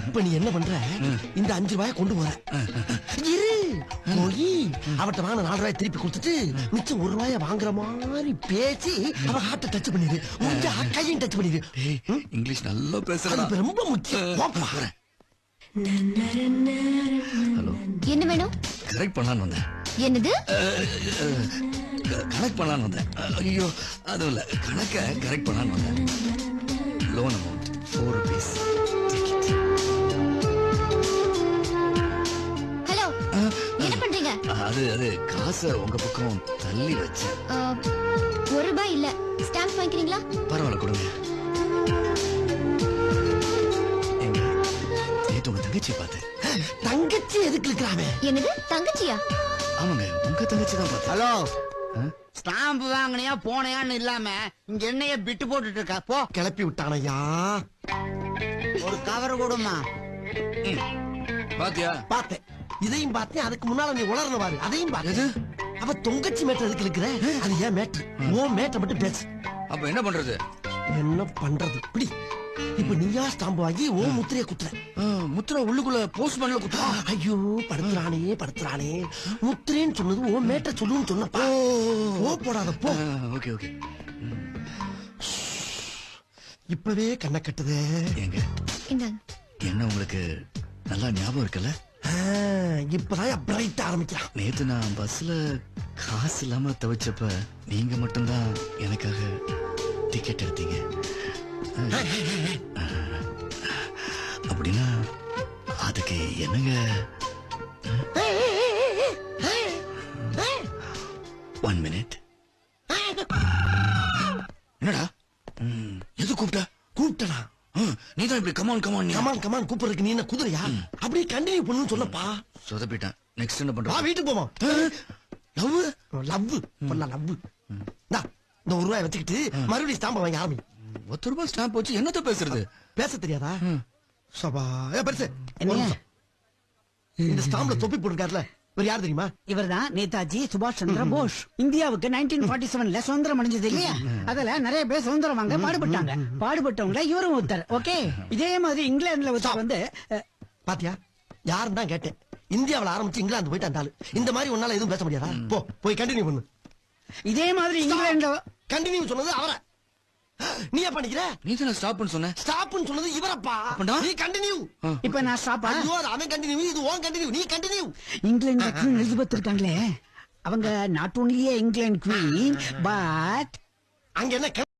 இப்ப நீ என்ன பண்ற? இந்த 5 ரூபாய கொண்டு போற. இரு போய் அவட்ட வாங்க 4 ரூபாய் திருப்பி கொடுத்துட்டு மிச்சம் 1 ரூபாய வாங்குற மாதிரி பேசி அவ ஹார்ட்ட டச் பண்ணிடு. உங்க கையும் டச் பண்ணிடு. இங்கிலீஷ் நல்லா பேசுறா. அது ரொம்ப முக்கியம். ஹலோ, என்ன வேணும்? கரெக்ட் பண்ணலான்னு வந்தேன். என்னது? கனெக்ட் பண்ணலான்னு வந்தேன். ஐயோ, அதுவும் இல்ல, கணக்க கரெக்ட் பண்ணலான்னு வந்தேன். Loan amount 4 rupees. ஹலோ, என்ன பண்றீங்க? அது காசை உங்க பக்கம் தள்ளி வச்சேன். 1 ரூபாய் இல்ல, ஸ்டாம்ப் வாங்கிக்கிறீங்களா? பரவாயில்ல, கொடுங்க. எங்க நேத்து உங்க தங்கச்சி பார்த்து. தங்கச்சி எதுக்கு இருக்கிறாமே? என்னது தங்கச்சியா? ஆமாங்க, உங்க தங்கச்சி தான் பார்த்தேன். ஹலோ, ஸ்டாம்ப் வாங்கினியா போனையான்னு இல்லாம இங்க என்னைய பிட்டு போட்டுட்டு இருக்கா. போ, கிளப்பி விட்டானையா. ஒரு கவர் கொடுமா. பாத்தியா? பார்த்தேன், இதையும் பார்த்தேன். அதுக்கு முன்னால நீ உளறன பாரு, அதையும் பார்த்தேன். அவ தொங்கச்சி மேட்டர் எதுக்கு இருக்கிற? அது ஏன் மேட்டர்? ஓ மேட்டர் மட்டும் பேசு. அப்ப என்ன பண்றது? என்ன பண்றது? இப்படி இப்ப நீயா ஸ்டாம்பு வாங்கி ஓ முத்திரைய குத்துற. முத்திரை உள்ளுக்குள்ள போஸ்ட் பண்ணல குத்துறா. ஐயோ, படுத்துறானே. முத்திரேன்னு சொன்னது ஓ மேட்டர் சொல்லுன்னு சொன்னப்பா. ஓ போடாத போ. Okay okay. இப்பவே கண்ணை கட்டுதே. ஏங்க, இந்தாங்க. என்ன உங்களுக்கு நல்லா ஞாபகம் இருக்குல்ல? இப்பதான் பிரைட் ஆரம்பிக்கிறான். நேத்து நான் பஸ்ல காசு இல்லாம தவிச்சப்ப நீங்க மட்டும்தான் எனக்காக டிக்கெட் எடுத்தீங்க. அப்படின்னா அதுக்கு என்னங்க? 1 minute. என்னடா எது கூப்பிட்டனா? நீதான் இப்படி கமான் கமான் கூப்பிடுறதுக்கு நீ என்ன குதிரையா? அப்படியே கண்டினியூ பண்ணு சொல்லப்பா. சொதப்பிட்டேன். நெக்ஸ்ட் என்ன வா, பண்ற? வீட்டுக்கு போவோம். லவ் பண்ணலாம். லவ் இந்த 1 ரூபாய் வச்சுக்கிட்டு மறுபடியும் ஸ்டாம்பை வாங்கி ஆரம்பி. 10 ரூபாய் ஸ்டாம்ப் வச்சு என்னத்த பேசுறது? பேச தெரியாதா? சபா பெருசு. இந்த ஸ்டாம்ப்ல தொப்பி போட்டுருக்காருல, இவர் யார் தெரியுமா? இவர்தான் நேதாஜி சுபாஷ் சந்திர போஸ். இந்தியாவுக்கு 1947ல சுதந்திரம் அடைஞ்சது இல்லையா? அதுல நிறைய பேர் சுதந்திரம் வாங்க பாடுபட்டாங்க. பாடுபட்டவங்கள இவரும் ஒருத்தர். ஓகே, இதே மாதிரி இங்கிலாந்துல ஒருத்தர் வந்து. பாத்தியா, யாருன்னு தான் கேட்டேன். இந்தியாவில் ஆரம்பிச்சு இங்கிலாந்து போயிட்டு அந்த ஆளு. இந்த மாதிரி உன்னால எதுவும் பேச முடியாதா? போய் கண்டினியூ பண்ணு. இதே மாதிரி இங்கிலாந்து கண்டினியூ சொன்னது அவரை. நீ என்ன பண்ணிக்கிற? நீ தானே ஸ்டாப் பண்ண சொன்ன. ஸ்டாப்னு சொன்னது இவரப்பா. நீ கண்டினியூ. இப்ப நான் ஸ்டாப்பா? ஐயோ, அவன் கண்டினியூ, இது ஓன் கண்டினியூ. நீ கண்டினியூ. இங்கிலாந்து குவீன் எலிசபெத் இருக்காங்களே, அவங்க not only England queen but அங்க என்ன